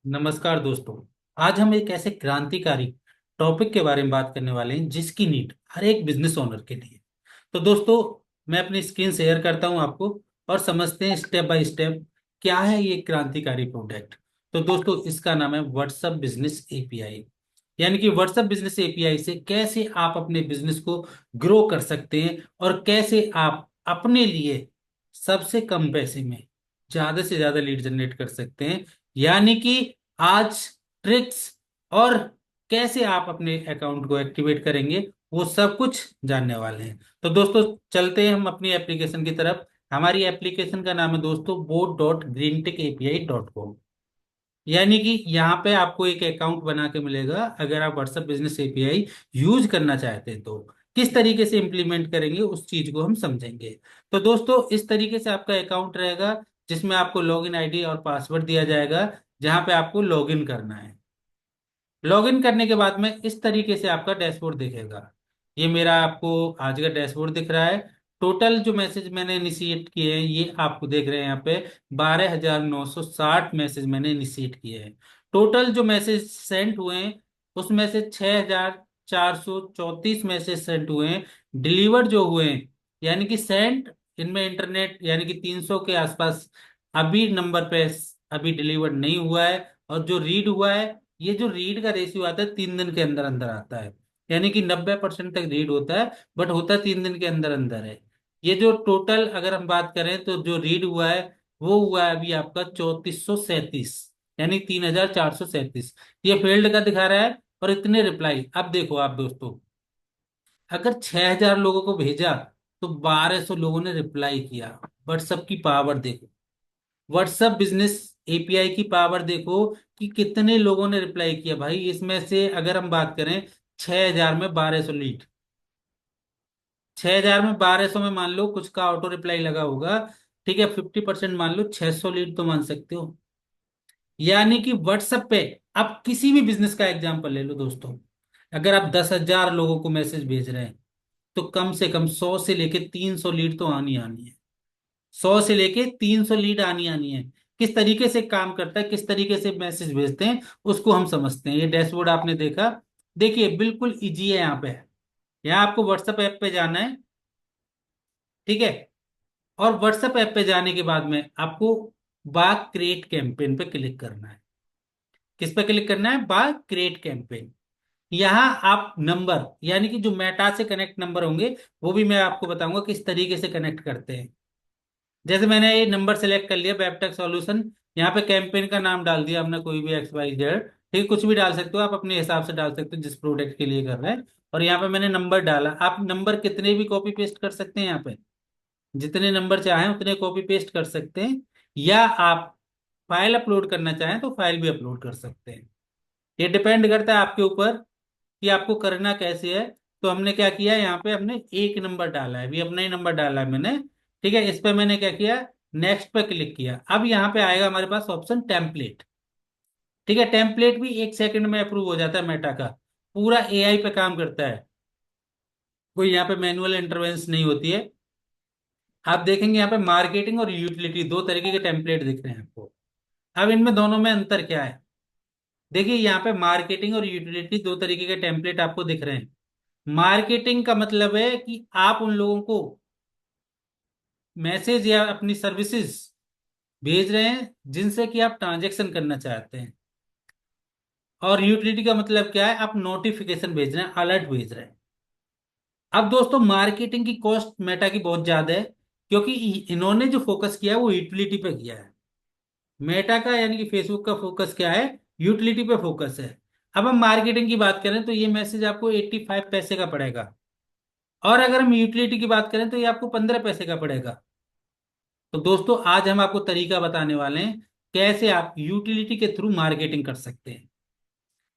नमस्कार दोस्तों। आज हम एक ऐसे क्रांतिकारी टॉपिक के बारे में बात करने वाले हैं जिसकी नीड हर एक बिजनेस ओनर के लिए। तो दोस्तों, मैं अपनी स्क्रीन शेयर करता हूं आपको और समझते हैं स्टेप बाय स्टेप क्या है ये क्रांतिकारी प्रोडक्ट। तो दोस्तों, इसका नाम है व्हाट्सएप बिजनेस एपीआई। यानी कि व्हाट्सएप बिजनेस एपीआई से कैसे आप अपने बिजनेस को ग्रो कर सकते हैं और कैसे आप अपने लिए सबसे कम पैसे में ज्यादा से ज्यादा लीड जनरेट कर सकते हैं। यानी कि आज ट्रिक्स और कैसे आप अपने अकाउंट को एक्टिवेट करेंगे वो सब कुछ जानने वाले हैं। तो दोस्तों, चलते हैं हम अपनी एप्लीकेशन की तरफ। हमारी एप्लीकेशन का नाम है दोस्तों bot.greentechAPI.com। यानी कि यहाँ पे आपको एक अकाउंट बना के मिलेगा अगर आप व्हाट्सएप बिजनेस एपीआई यूज करना चाहते हैं। तो किस तरीके से इंप्लीमेंट करेंगे उस चीज को हम समझेंगे। तो दोस्तों, इस तरीके से आपका अकाउंट रहेगा जिसमें आपको लॉगिन आईडी और पासवर्ड दिया जाएगा, जहां पे आपको लॉगिन करना है। लॉगिन करने के बाद में इस तरीके से आपका डैशबोर्ड दिखेगा। ये मेरा आपको आज का डैशबोर्ड दिख रहा है। टोटल जो मैसेज मैंने इनिशिएट किए हैं ये आपको देख रहे हैं यहाँ पे 12,960 मैसेज मैंने इनिशिएट किए हैं। टोटल जो मैसेज सेंड हुए हैं उसमें से 6,434 मैसेज सेंड हुए हैं। डिलीवर्ड जो हुए हैं यानी कि सेंड, इनमें इंटरनेट यानी कि 300 के आसपास अभी नंबर पे अभी डिलीवर्ड नहीं हुआ है। और जो रीड हुआ है, ये जो रीड का रेशियो आता है 3 दिन के अंदर अंदर आता है। यानी कि 90% तक रीड होता है, बट होता 3 दिन के अंदर अंदर है। ये जो टोटल अगर हम बात करें तो जो रीड हुआ है वो हुआ है अभी आपका 3437, यानी 3437। ये फेल्ड का दिखा रहा है। और इतने रिप्लाई, अब देखो आप दोस्तों, अगर 6,000 लोगों को भेजा तो 1,200 लोगों ने रिप्लाई किया। व्हाट्सएप की पावर देखो, व्हाट्सएप बिजनेस एपीआई की पावर देखो कि कितने लोगों ने रिप्लाई किया। भाई इसमें से अगर हम बात करें 6,000 में 1,200 लीड, 6,000 में 1,200 में मान लो कुछ का ऑटो रिप्लाई लगा होगा। ठीक है, 50% मान लो, 600 लीड तो मान सकते हो। यानी कि व्हाट्सएप पे आप किसी भी बिजनेस का एग्जांपल ले लो दोस्तों, अगर आप 10,000 लोगों को मैसेज भेज रहे हैं तो कम से कम 100 से लेके 300 लीड तो आनी आनी है। 100 से लेके 300 लीड आनी आनी है। किस तरीके से काम करता है, किस तरीके से मैसेज भेजते हैं उसको हम समझते हैं। ये डैशबोर्ड आपने देखा, देखिए बिल्कुल इजी है। यहाँ पे यहाँ आपको व्हाट्सएप ऐप पे जाना है। ठीक है, और व्हाट्सएप ऐप पे जाने के बाद में आपको बाग क्रिएट कैंपेन पे क्लिक करना है। किस पे क्लिक करना है? बाग क्रिएट कैंपेन। यहाँ आप नंबर यानी कि जो मेटा से कनेक्ट नंबर होंगे वो भी मैं आपको बताऊंगा किस तरीके से कनेक्ट करते हैं। जैसे मैंने ये नंबर सेलेक्ट कर लिया, वेबटेक सॉल्यूशन। यहाँ पे कैंपेन का नाम डाल दिया हमने, कोई भी XYZ। ठीक, कुछ भी डाल सकते हो आप, अपने हिसाब से डाल सकते हो जिस प्रोडक्ट के लिए कर रहे हैं। और यहाँ पे मैंने नंबर डाला। आप नंबर कितने भी कॉपी पेस्ट कर सकते हैं। यहाँ पे जितने नंबर चाहें उतने कॉपी पेस्ट कर सकते हैं, या आप फाइल अपलोड करना चाहें तो फाइल भी अपलोड कर सकते हैं। ये डिपेंड करता है आपके ऊपर कि आपको करना कैसे है। तो हमने क्या किया, यहाँ पे हमने एक नंबर डाला है, अभी अपना ही नंबर डाला है मैंने। ठीक है, इस पे मैंने क्या किया, नेक्स्ट पे क्लिक किया। अब यहाँ पे आएगा हमारे पास ऑप्शन टेम्पलेट। ठीक है, टेम्पलेट भी 1 सेकंड में अप्रूव हो जाता है। मेटा का पूरा एआई पे काम करता है, कोई यहाँ पे मैनुअल इंटरवेंस नहीं होती है। आप देखेंगे यहाँ पे मार्केटिंग और यूटिलिटी दो तरीके के टेम्पलेट दिख रहे हैं आपको। अब इनमें दोनों में अंतर क्या है? देखिए, यहाँ पे मार्केटिंग और यूटिलिटी दो तरीके के टेम्पलेट आपको दिख रहे हैं। मार्केटिंग का मतलब है कि आप उन लोगों को मैसेज या अपनी सर्विसेज भेज रहे हैं जिनसे कि आप ट्रांजेक्शन करना चाहते हैं। और यूटिलिटी का मतलब क्या है? आप नोटिफिकेशन भेज रहे हैं, अलर्ट भेज रहे हैं। अब दोस्तों, मार्केटिंग की कॉस्ट मेटा की बहुत ज्यादा है, क्योंकि इन्होंने जो फोकस किया है वो यूटिलिटी पे किया है। मेटा का यानी कि फेसबुक का फोकस क्या है? यूटिलिटी पे फोकस है। अब हम मार्केटिंग की बात करें तो ये मैसेज आपको 85 पैसे का पड़ेगा। और अगर हम यूटिलिटी की बात करें तो ये आपको 15 पैसे का पड़ेगा। तो दोस्तों, आज हम आपको तरीका बताने वाले हैं कैसे आप यूटिलिटी के थ्रू मार्केटिंग कर सकते हैं।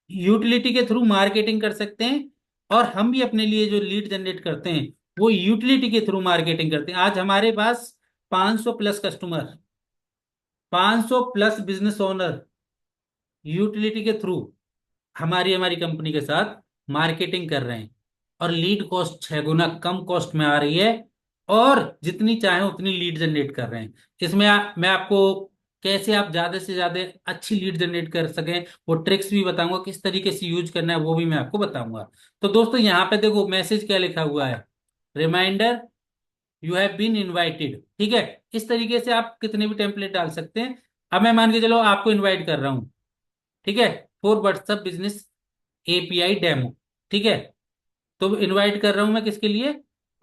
यूटिलिटी के थ्रू मार्केटिंग कर सकते हैं। और हम भी अपने लिए जो लीड जनरेट करते हैं वो यूटिलिटी के थ्रू मार्केटिंग करते हैं। आज हमारे पास 500 plus customer, 500 plus business owner utility के थ्रू हमारी हमारी कंपनी के साथ मार्केटिंग कर रहे हैं। और लीड कॉस्ट 6 गुना कम कॉस्ट में आ रही है। और जितनी चाहे उतनी लीड जनरेट कर रहे हैं। इसमें मैं आपको कैसे आप ज्यादा से ज्यादा अच्छी लीड जनरेट कर सकें, वो ट्रिक्स भी बताऊंगा, किस तरीके से यूज करना है वो भी मैं आपको बताऊंगा। तो दोस्तों यहाँ पे देखो मैसेज क्या लिखा हुआ है, reminder you have been invited. ठीक है, इस तरीके से आप कितने भी टेम्पलेट डाल सकते हैं। अब मैं मान के चलो आपको इनवाइट कर रहा हूँ, ठीक है, for WhatsApp business API demo. ठीक है, तो इनवाइट कर रहा हूं मैं किसके लिए,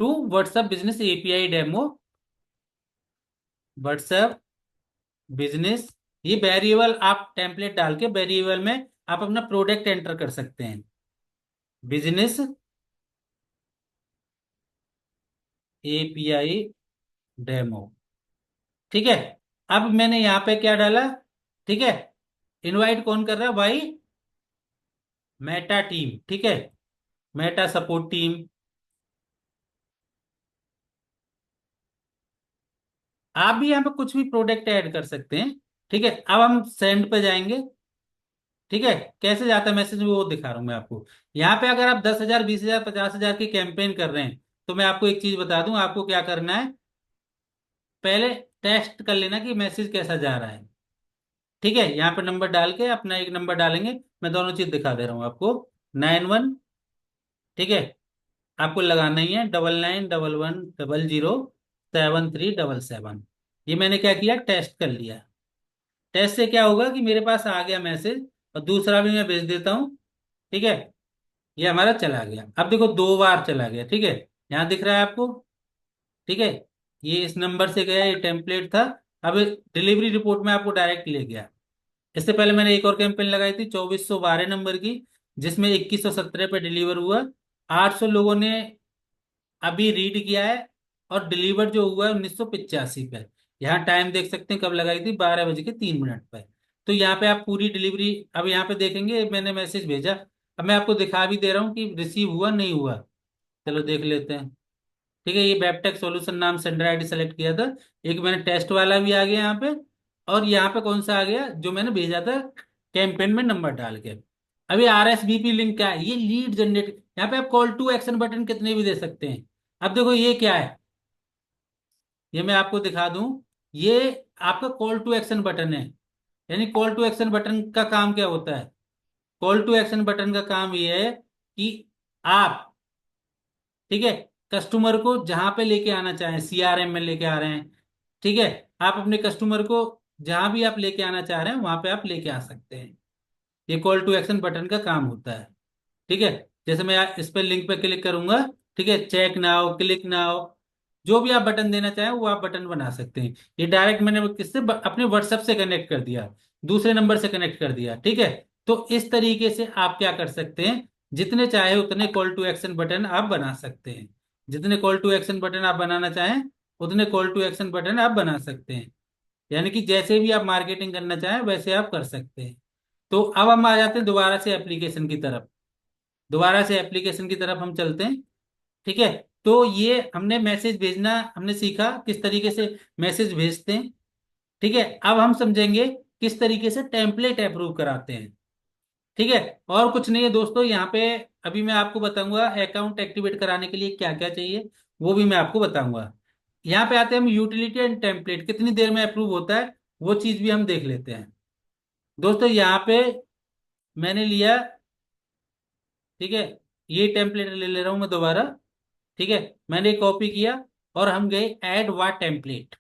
to WhatsApp business API demo, WhatsApp business. ये वेरिएबल आप टेम्पलेट डाल के वेरिएबल में आप अपना प्रोडक्ट एंटर कर सकते हैं, बिजनेस एपीआई डेमो। ठीक है, अब मैंने यहाँ पे क्या डाला, ठीक है, इनवाइट कौन कर रहा है भाई, मेटा टीम। ठीक है, मेटा सपोर्ट टीम। आप भी यहाँ पे कुछ भी प्रोडक्ट ऐड कर सकते हैं। ठीक है, अब हम सेंड पे जाएंगे। ठीक है, कैसे जाता है मैसेज वो दिखा रहा हूं मैं आपको। यहाँ पे अगर आप 10,000 20,000 50,000 की कैंपेन कर रहे हैं, तो मैं आपको एक चीज बता दूं, आपको क्या करना है, पहले टेस्ट कर लेना कि मैसेज कैसा जा रहा है। ठीक है, यहाँ पे नंबर डाल के अपना एक नंबर डालेंगे, मैं दोनों चीज दिखा दे रहा हूँ आपको, 91। ठीक है, आपको लगाना ही है 9911007377। ये मैंने क्या किया, टेस्ट कर लिया। टेस्ट से क्या होगा कि मेरे पास आ गया मैसेज, और दूसरा भी मैं भेज देता हूँ। ठीक है, ये हमारा चला गया। अब देखो 2 बार चला गया। ठीक है, यहाँ दिख रहा है आपको। ठीक है, ये इस नंबर से गया, ये टेम्पलेट था। अब डिलीवरी रिपोर्ट में आपको डायरेक्ट ले गया। इससे पहले मैंने एक और कैंपेन लगाई थी 2412 नंबर की, जिसमें 2117 पे डिलीवर हुआ। 800 लोगों ने अभी रीड किया है, और डिलीवर जो हुआ है 1985 पे। यहाँ टाइम देख सकते हैं कब लगाई थी, 12 बज के 3 मिनट पे। तो यहाँ पे आप पूरी डिलीवरी, अब यहाँ पे देखेंगे मैंने मैसेज भेजा। अब मैं आपको दिखा भी दे रहा हूँ कि रिसीव हुआ नहीं हुआ। चलो देख लेते हैं। ठीक है, ये वेबटेक सॉल्यूशन नाम सेंडर आईडी सेलेक्ट किया था। एक मैंने टेस्ट वाला भी आ गया यहाँ पे, और यहाँ पे कौन सा आ गया जो मैंने भेजा था कैंपेन में नंबर डाल के। अभी आरएसवीपी लिंक क्या है, ये लीड जनरेट। यहाँ पे आप कॉल टू एक्शन बटन कितने भी दे सकते हैं। अब देखो ये क्या है, ये मैं आपको दिखा दूं, ये आपका कॉल टू एक्शन बटन है। यानी कॉल टू एक्शन बटन का काम क्या होता है, कॉल टू एक्शन बटन का काम ये है कि आप, ठीक है, कस्टमर को जहां पे लेके आना चाहें, सीआरएम में लेके आ रहे हैं, ठीक है, आप अपने कस्टमर को जहां भी आप लेके आना चाह रहे हैं वहां पे आप लेके आ सकते हैं। ये कॉल टू एक्शन बटन का काम होता है। ठीक है, जैसे मैं इस पर लिंक पे क्लिक करूंगा, ठीक है, चेक नाउ, क्लिक नाउ, जो भी आप बटन देना चाहें वो आप बटन बना सकते हैं। ये डायरेक्ट मैंने किससे अपने व्हाट्सएप से कनेक्ट कर दिया, दूसरे नंबर से कनेक्ट कर दिया। ठीक है, तो इस तरीके से आप क्या कर सकते हैं, जितने चाहे उतने कॉल टू एक्शन बटन आप बना सकते हैं। जितने कॉल टू एक्शन बटन आप बनाना चाहें उतने कॉल टू एक्शन बटन आप बना सकते हैं। यानी कि जैसे भी आप मार्केटिंग करना चाहें वैसे आप कर सकते हैं। तो अब हम आ जाते हैं दोबारा से एप्लीकेशन की तरफ। दोबारा से एप्लीकेशन की तरफ हम चलते हैं। ठीक है, तो ये हमने मैसेज भेजना हमने सीखा, किस तरीके से मैसेज भेजते हैं। ठीक है, अब हम समझेंगे किस तरीके से टेम्पलेट अप्रूव कराते हैं। ठीक है, और कुछ नहीं है दोस्तों यहाँ पे, अभी मैं आपको बताऊंगा अकाउंट एक्टिवेट कराने के लिए क्या क्या चाहिए, वो भी मैं आपको बताऊंगा। यहाँ पे आते हैं हम, यूटिलिटी एंड टेम्पलेट कितनी देर में अप्रूव होता है वो चीज भी हम देख लेते हैं। दोस्तों यहाँ पे मैंने लिया, ठीक है, ये टेम्पलेट ले ले रहा हूं मैं दोबारा। ठीक है, मैंने कॉपी किया, और हम गए ऐड वा टेम्पलेट।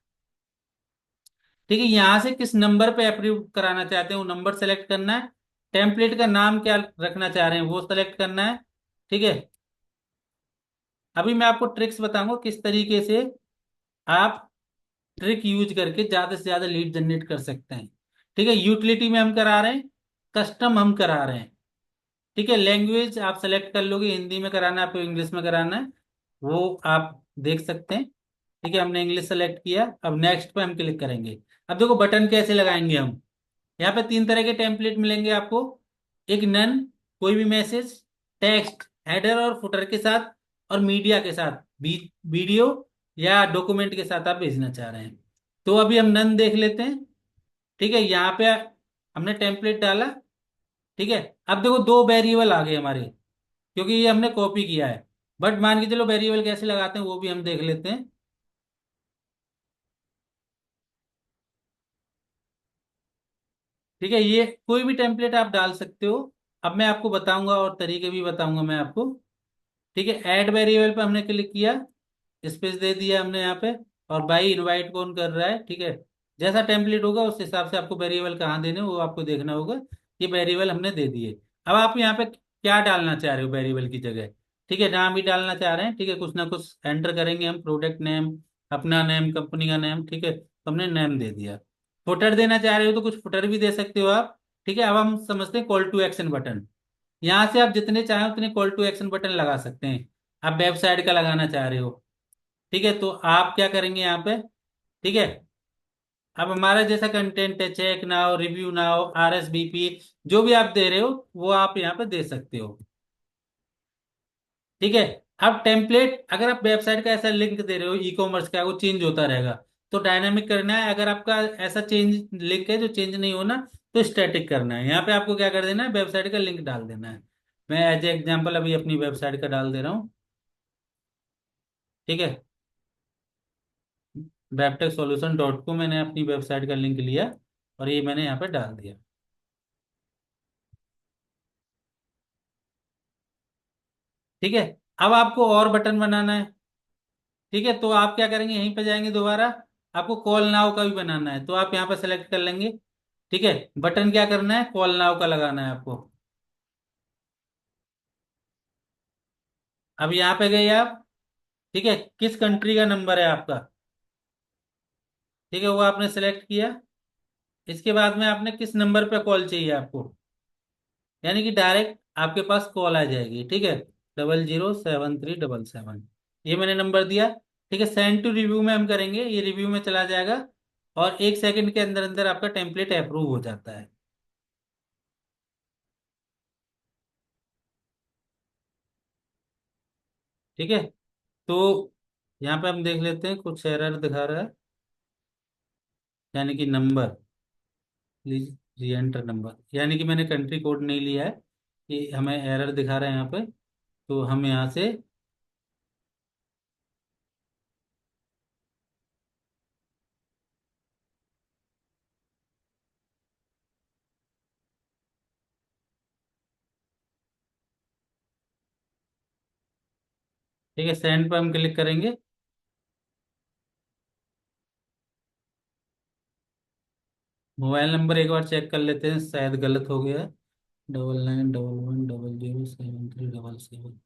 ठीक है, यहां से किस नंबर पे अप्रूव कराना चाहते हैं वो नंबर सेलेक्ट करना है। टेम्पलेट का नाम क्या रखना चाह रहे हैं वो सेलेक्ट करना है। ठीक है, अभी मैं आपको ट्रिक्स बताऊंगा किस तरीके से आप ट्रिक यूज करके ज्यादा से ज्यादा लीड जनरेट कर सकते हैं। ठीक है, यूटिलिटी में हम करा रहे हैं, कस्टम हम करा रहे हैं। ठीक है, लैंग्वेज आप सेलेक्ट कर लोगे, हिंदी में कराना है आपको, इंग्लिश में कराना है, वो आप देख सकते हैं। ठीक है, हमने इंग्लिश सेलेक्ट किया, अब नेक्स्ट पे हम क्लिक करेंगे। अब देखो बटन कैसे लगाएंगे हम। यहाँ पे 3 तरह के टेम्पलेट मिलेंगे आपको। एक नन, कोई भी मैसेज, टेक्स्ट हेडर और फुटर के साथ, और मीडिया के साथ, वीडियो या डॉक्यूमेंट के साथ आप भेजना चाह रहे हैं। तो अभी हम नन देख लेते हैं। ठीक है, यहाँ पे हमने टेम्पलेट डाला। ठीक है, अब देखो 2 वेरिएबल आ गए हमारे, क्योंकि ये हमने कॉपी किया है। बट मान के चलो वेरिएबल कैसे लगाते हैं वो भी हम देख लेते हैं। ठीक है, ये कोई भी टेम्पलेट आप डाल सकते हो। अब मैं आपको बताऊंगा और तरीके भी बताऊंगा मैं आपको। ठीक है, ऐड वेरिएबल पे हमने क्लिक किया, स्पेस दे दिया हमने यहाँ पे, और बाई इनवाइट कौन कर रहा है। ठीक है, जैसा टेम्पलेट होगा उस हिसाब से आपको वेरिएबल कहाँ देने वो आपको देखना होगा। ये वेरिएबल हमने दे दिए। अब आप यहाँ पे क्या डालना चाह रहे हो वेरिएबल की जगह। ठीक है, नाम भी डालना चाह रहे हैं, ठीक है, कुछ ना कुछ एंटर करेंगे हम, प्रोडक्ट नेम, अपना नेम, कंपनी का नेम। ठीक है, तो हमने नेम दे दिया। फुटर देना चाह रहे हो तो कुछ फुटर भी दे सकते हो आप। ठीक है, अब हम समझते हैं कॉल टू एक्शन बटन। यहाँ से आप जितने चाहें उतने कॉल टू एक्शन बटन लगा सकते हैं। आप वेबसाइट का लगाना चाह रहे हो, ठीक है, तो आप क्या करेंगे यहाँ पे। ठीक है, अब हमारा जैसा कंटेंट है, check now, review now, RSVP, जो भी आप दे रहे हो वो आप यहाँ पे दे सकते हो। ठीक है, अब टेम्पलेट अगर आप वेबसाइट का ऐसा लिंक दे रहे हो ई कॉमर्स का, वो चेंज होता रहेगा, तो डायनामिक करना है। अगर आपका ऐसा चेंज लिंक है जो चेंज नहीं होना, तो स्टैटिक करना है। यहाँ पे आपको क्या कर देना है, वेबसाइट का लिंक डाल देना है। मैं एज ए एग्जाम्पल अभी अपनी वेबसाइट का डाल दे रहा हूँ। ठीक है, webtechsolution.com मैंने अपनी वेबसाइट का लिंक लिया और ये मैंने यहाँ पे डाल दिया। ठीक है, अब आपको और बटन बनाना है। ठीक है, तो आप क्या करेंगे, यहीं पे जाएंगे दोबारा, आपको कॉल नाउ का भी बनाना है, तो आप यहाँ पे सेलेक्ट कर लेंगे। ठीक है, बटन क्या करना है, कॉल नाउ का लगाना है आपको। अब यहाँ पे गए आप। ठीक है, किस कंट्री का नंबर है आपका। ठीक है, वो आपने सेलेक्ट किया। इसके बाद में आपने किस नंबर पे कॉल चाहिए आपको, यानी कि डायरेक्ट आपके पास कॉल आ जाएगी। ठीक है, 007377, ये मैंने नंबर दिया। ठीक है, सेंड टू रिव्यू में हम करेंगे, ये रिव्यू में चला जाएगा और 1 सेकंड के अंदर अंदर आपका टेम्पलेट अप्रूव हो जाता है। ठीक है, तो यहाँ पे हम देख लेते हैं, कुछ एरर दिखा रहा है, यानी कि नंबर, प्लीज री एंटर नंबर, यानी कि मैंने कंट्री कोड नहीं लिया है, ये हमें एरर दिखा रहा है यहाँ पे। तो हम यहाँ से, ठीक है, सेंड पे हम क्लिक करेंगे। मोबाइल नंबर एक बार चेक कर लेते हैं, शायद गलत हो गया है। 9911000737।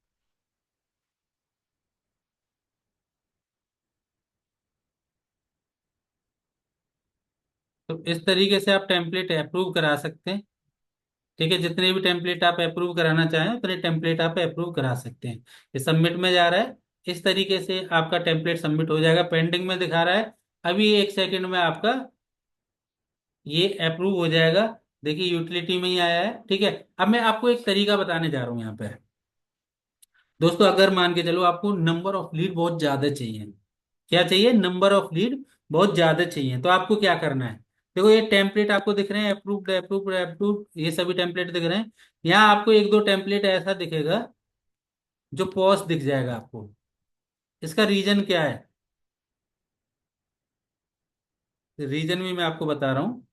तो इस तरीके से आप टेम्पलेट अप्रूव करा सकते हैं। ठीक है, जितने भी टेम्पलेट आप अप्रूव कराना चाहें उतने टेम्पलेट आप अप्रूव करा सकते हैं। ये सबमिट में जा रहा है, इस तरीके से आपका टेम्पलेट सबमिट हो जाएगा, पेंडिंग में दिखा रहा है। अभी 1 सेकंड में आपका ये अप्रूव हो जाएगा। देखिए यूटिलिटी में ही आया है। ठीक है, अब मैं आपको एक तरीका बताने जा रहा हूँ यहाँ पे। दोस्तों, अगर मान के चलो आपको नंबर ऑफ लीड बहुत ज्यादा चाहिए, क्या चाहिए, नंबर ऑफ लीड बहुत ज्यादा चाहिए, तो आपको क्या करना है। देखो ये टेम्पलेट आपको दिख रहे हैं, अप्रूव्ड अप्रूव्ड अप्रूव्ड, ये सभी टेम्पलेट दिख रहे हैं। यहाँ आपको एक दो टेम्पलेट ऐसा दिखेगा जो पॉज दिख जाएगा आपको। इसका रीजन क्या है, रीजन भी मैं आपको बता रहा हूँ।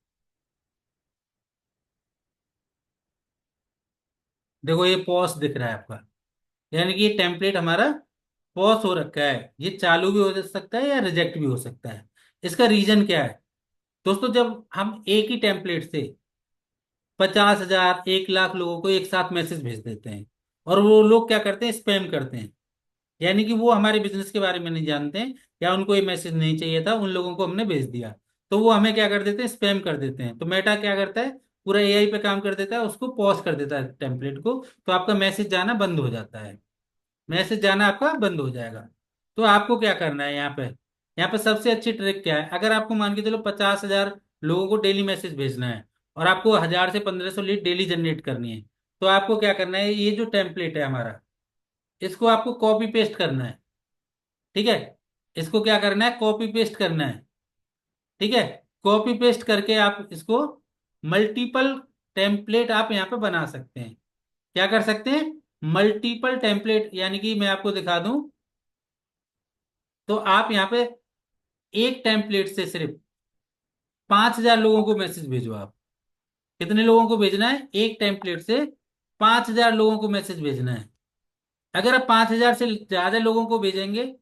देखो ये पॉज दिख रहा है आपका, यानी कि ये टेम्पलेट हमारा पॉज हो रखा है, ये चालू भी हो सकता है या रिजेक्ट भी हो सकता है। इसका रीजन क्या है। दोस्तों, जब हम एक ही टेम्पलेट से 50,000 1 लाख लोगों को एक साथ मैसेज भेज देते हैं, और वो लोग क्या करते हैं, स्पैम करते हैं, यानी कि वो हमारे बिजनेस के बारे में नहीं जानते हैं, या उनको ये मैसेज नहीं चाहिए था, उन लोगों को हमने भेज दिया, तो वो हमें क्या कर देते हैं, स्पैम कर देते हैं। तो मेटा क्या करता है, पूरा AI पे काम कर देता है, उसको पॉज कर देता है टेम्पलेट को, तो आपका मैसेज जाना बंद हो जाता है, मैसेज जाना आपका बंद हो जाएगा। तो आपको क्या करना है यहाँ पे, यहाँ पे सबसे अच्छी ट्रिक क्या है, अगर आपको मान के चलो 50,000 लोगों को डेली मैसेज भेजना है, और आपको 1,000 से 1,500 लीड डेली जनरेट करनी है, तो आपको क्या करना है, ये जो टेम्पलेट है हमारा, इसको आपको कॉपी पेस्ट करना है। ठीक है, इसको क्या करना है, कॉपी पेस्ट करना है। ठीक है, कॉपी पेस्ट करके आप इसको मल्टीपल टेम्पलेट आप यहाँ पे बना सकते हैं। क्या कर सकते हैं, मल्टीपल टेम्पलेट, यानी कि मैं आपको दिखा दूं, तो आप यहाँ पे एक टेम्पलेट से सिर्फ 5,000 लोगों को मैसेज भेजो आप। कितने लोगों को भेजना है? एक टेम्पलेट से 5,000 लोगों को मैसेज भेजना है। अगर आप 5,000 से ज्यादा लोगों को भेजेंगे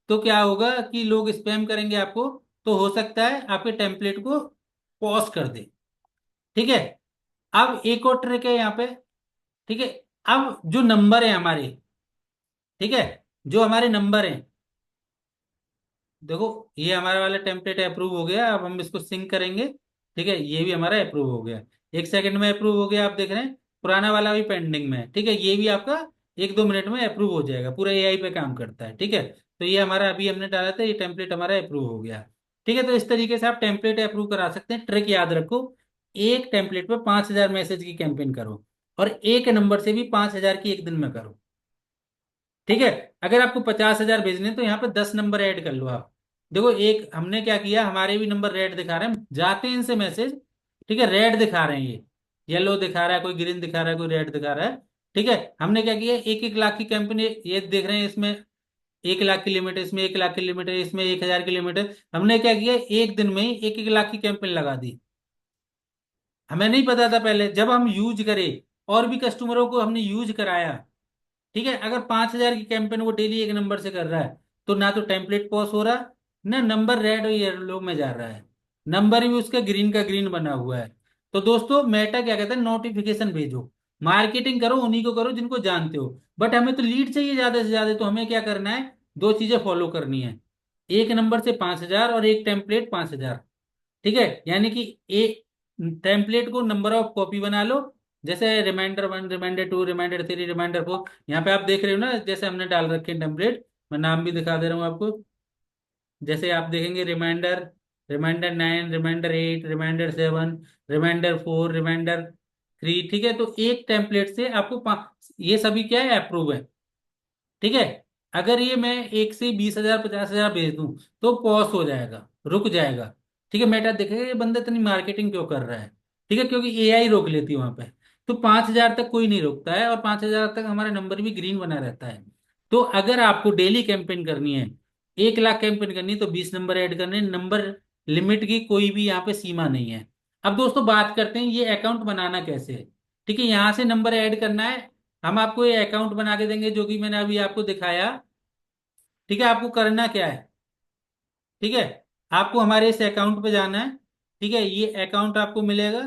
तो क्या होगा कि लोग स्पैम करेंगे आपको, तो हो सकता है आपके टेम्पलेट को पॉज कर दे। ठीक है। अब एक और ट्रिक है यहाँ पे। ठीक है। अब जो नंबर है हमारे, ठीक है, जो हमारे नंबर हैं, देखो ये हमारा वाला टेम्पलेट अप्रूव हो गया। अब हम इसको सिंक करेंगे। ठीक है, ये भी हमारा अप्रूव हो गया। एक सेकंड में अप्रूव हो गया, आप देख रहे हैं। पुराना वाला भी पेंडिंग में है। ठीक है, ये भी आपका 1-2 मिनट में अप्रूव हो जाएगा। पूरा एआई पे काम करता है। ठीक है, तो ये हमारा अभी हमने डाला था, ये टेम्पलेट हमारा अप्रूव हो गया। ठीक है, तो इस तरीके से आप टेम्पलेट अप्रूव करा सकते हैं। ट्रिक याद रखो, एक टेम्पलेट पे 5,000 मैसेज की कैंपेन करो, और एक नंबर से भी 5,000 की एक दिन में करो। ठीक है। अगर आपको 50,000 भेजने हैं, तो यहाँ पे 10 नंबर ऐड कर लो आप। देखो, एक हमने क्या किया, हमारे भी नंबर रेड दिखा रहे हैं, जाते हैं इनसे मैसेज। ठीक है, रेड दिखा रहे हैं ये, येलो दिखा रहा है, कोई ग्रीन दिखा रहा है, कोई रेड दिखा रहा है। ठीक है, हमने क्या किया, 1-1 लाख की कैंपेन, ये देख रहे हैं, इसमें 1 लाख की लिमिट है, इसमें 1 लाख की लिमिट है, इसमें 1,000 की लिमिट है। हमने क्या किया, एक दिन में ही 1-1 लाख की कैंपेन लगा दी। हमें नहीं पता था पहले, जब हम यूज करें और भी कस्टमरों को हमने यूज कराया। ठीक है, अगर 5,000 की कैंपेन वो डेली एक नंबर से कर रहा है, तो ना तो टेम्पलेट पॉस हो रहा, ना नंबर रेड और येलो में जा रहा है, नंबर भी उसका ग्रीन का ग्रीन बना हुआ है। तो दोस्तों, मेटा क्या कहता है, नोटिफिकेशन भेजो, मार्केटिंग करो, उन्हीं को करो जिनको जानते हो। बट हमें तो लीड चाहिए ज्यादा से ज्यादा, तो हमें क्या करना है, दो चीजें फॉलो करनी है। एक नंबर से 5,000 और एक टेम्पलेट 5,000। ठीक है, यानी कि एक टेम्पलेट को नंबर ऑफ कॉपी बना लो। जैसे रिमाइंडर 1, रिमाइंडर 2, रिमाइंडर 3, रिमाइंडर 4, यहाँ पे आप देख रहे हो ना, जैसे हमने डाल रखे हैं टेम्पलेट। मैं नाम भी दिखा दे रहा हूँ आपको। जैसे आप देखेंगे, reminder, reminder 9, reminder 8, reminder 7, reminder 4, reminder 3। ठीक है, तो एक टेम्पलेट से आपको ये सभी क्या है, अप्रूव है। ठीक है। अगर ये मैं एक से 20,000 50,000 भेज दूं, तो पॉज हो जाएगा, रुक जाएगा। ठीक है, मेटा देखेगा ये बंदा इतनी मार्केटिंग क्यों कर रहा है। ठीक है, क्योंकि एआई रोक लेती है वहां पे। तो 5,000 तक कोई नहीं रोकता है, और 5,000 तक हमारा नंबर भी ग्रीन बना रहता है। तो अगर आपको डेली कैंपेन करनी है, 1 लाख कैंपेन करनी है, तो 20 नंबर ऐड करने, नंबर लिमिट की कोई भी यहाँ पे सीमा नहीं है। अब दोस्तों, बात करते हैं ये अकाउंट बनाना कैसे है। ठीक है, यहाँ से नंबर ऐड करना है। हम आपको ये अकाउंट बना के देंगे, जो कि मैंने अभी आपको दिखाया। ठीक है, आपको करना क्या है, ठीक है, आपको हमारे इस अकाउंट पे जाना है। ठीक है, ये अकाउंट आपको मिलेगा।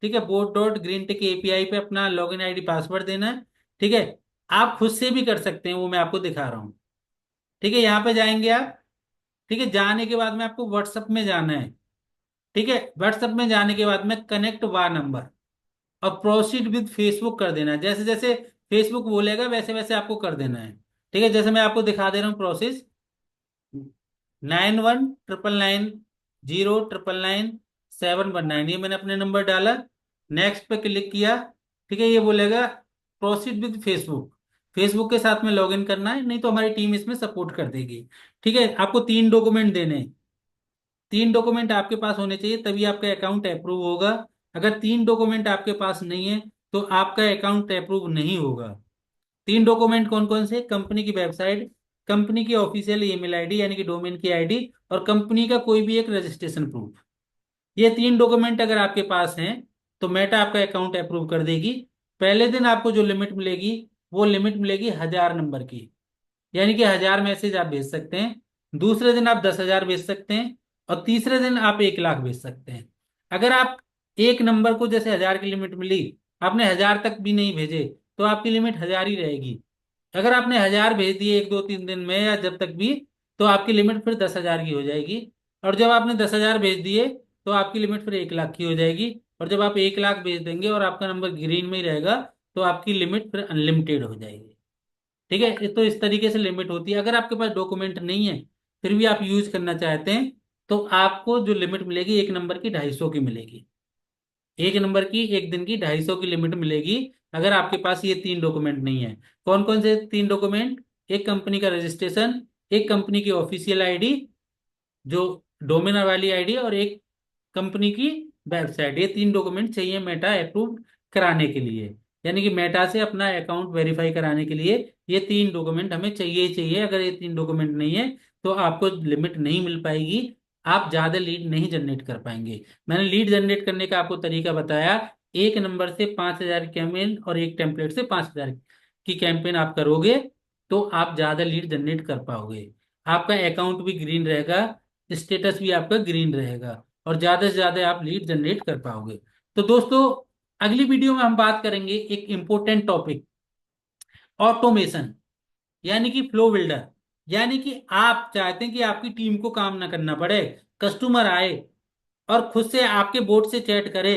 ठीक है, boat.greentek एपीआई पे अपना लॉगिन आईडी पासवर्ड देना है। ठीक है, आप खुद से भी कर सकते हैं, वो मैं आपको दिखा रहा हूँ। ठीक है, यहाँ पे जाएंगे आप। ठीक है, जाने के बाद में आपको व्हाट्सएप में जाना है। ठीक है, व्हाट्सएप में जाने के बाद में कनेक्ट वा नंबर, और प्रोसीड विद फेसबुक कर देना है। जैसे जैसे फेसबुक बोलेगा वैसे वैसे आपको कर देना है। ठीक है, जैसे मैं आपको दिखा दे रहा हूँ प्रोसेस। 91990719 ये मैंने अपने नंबर डाला। नेक्स्ट पे क्लिक किया। ठीक है, ये बोलेगा प्रोसीड विद फेसबुक, फेसबुक के साथ में लॉगिन करना है, नहीं तो हमारी टीम इसमें सपोर्ट कर देगी। ठीक है, आपको 3 डॉक्यूमेंट देने हैं। 3 डॉक्यूमेंट आपके पास होने चाहिए, तभी आपका अकाउंट अप्रूव होगा। अगर 3 डॉक्यूमेंट आपके पास नहीं है, तो आपका अकाउंट अप्रूव नहीं होगा। 3 डॉक्यूमेंट कौन कौन से? कंपनी की वेबसाइट, कंपनी की ऑफिशियल ईमेल आईडी यानी कि डोमेन की आईडी, और कंपनी का कोई भी एक रजिस्ट्रेशन प्रूफ। ये 3 डॉक्यूमेंट अगर आपके पास हैं, तो मेटा आपका अकाउंट अप्रूव कर देगी। पहले दिन आपको जो लिमिट मिलेगी, वो लिमिट मिलेगी 1,000 नंबर की, यानी कि 1,000 मैसेज आप भेज सकते हैं। दूसरे दिन आप 10,000 भेज सकते हैं, और तीसरे दिन आप 1 लाख भेज सकते हैं। अगर आप एक नंबर को, जैसे 1,000 की लिमिट मिली, आपने 1,000 तक भी नहीं भेजे, तो आपकी लिमिट 1,000 ही रहेगी। अगर आपने 1,000 भेज दिए 1-2-3 दिन में, या जब तक भी, तो आपकी लिमिट फिर 10,000 की हो जाएगी। और जब आपने 10,000 भेज दिए, तो आपकी लिमिट फिर 1 लाख की हो जाएगी। और जब आप 1 लाख भेज देंगे और आपका नंबर ग्रीन में ही रहेगा, तो आपकी लिमिट फिर अनलिमिटेड हो जाएगी। ठीक है, तो इस तरीके से लिमिट होती है। अगर आपके पास डॉक्यूमेंट नहीं है, फिर भी आप यूज करना चाहते हैं, तो आपको जो लिमिट मिलेगी एक नंबर की 250 की मिलेगी। एक नंबर की एक दिन की 250 की लिमिट मिलेगी, अगर आपके पास ये 3 डॉक्यूमेंट नहीं है। कौन कौन से 3 डॉक्यूमेंट? एक कंपनी का रजिस्ट्रेशन, एक कंपनी की ऑफिशियल आईडी, जो डोमेन वाली आईडी, और एक कंपनी की वेबसाइट। ये 3 डॉक्यूमेंट चाहिए मेटा अप्रूव कराने के लिए, यानी कि मेटा से अपना अकाउंट वेरीफाई कराने के लिए ये 3 डॉक्यूमेंट हमें चाहिए ही चाहिए। अगर ये 3 डॉक्यूमेंट नहीं है, तो आपको लिमिट नहीं मिल पाएगी, आप ज्यादा लीड नहीं जनरेट कर पाएंगे। मैंने लीड जनरेट करने का आपको तरीका बताया। एक नंबर से 5,000 कैंपेन और एक टेम्पलेट से 5,000 की कैंपेन आप करोगे तो आप ज्यादा लीड जनरेट कर पाओगे। आपका अकाउंट भी ग्रीन रहेगा, स्टेटस भी आपका ग्रीन रहेगा, और ज्यादा से ज्यादा आप लीड जनरेट कर पाओगे। तो दोस्तों, अगली वीडियो में हम बात करेंगे एक इंपॉर्टेंट टॉपिक, ऑटोमेशन, यानी कि फ्लो बिल्डर। यानी कि आप चाहते हैं कि आपकी टीम को काम ना करना पड़े, कस्टमर आए और खुद से आपके बोर्ड से चैट करे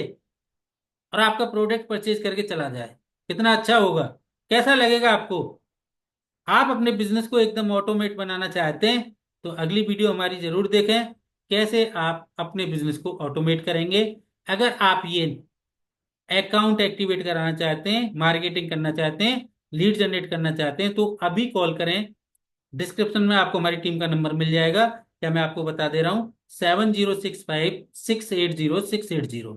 और आपका प्रोडक्ट परचेज करके चला जाए। कितना अच्छा होगा, कैसा लगेगा आपको? आप अपने बिजनेस को एकदम ऑटोमेट बनाना चाहते हैं तो अगली वीडियो हमारी जरूर देखें, कैसे आप अपने बिजनेस को ऑटोमेट करेंगे। अगर आप ये अकाउंट एक्टिवेट कराना चाहते हैं, मार्केटिंग करना चाहते हैं, लीड जनरेट करना चाहते हैं, तो अभी कॉल करें। डिस्क्रिप्शन में आपको हमारी टीम का नंबर मिल जाएगा, या मैं आपको बता दे रहा हूँ, 7065 680 680।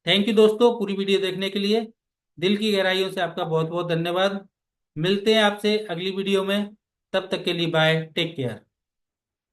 थैंक यू दोस्तों पूरी वीडियो देखने के लिए। दिल की गहराइयों से आपका बहुत बहुत धन्यवाद। मिलते हैं आपसे अगली वीडियो में। तब तक के लिए बाय, टेक केयर।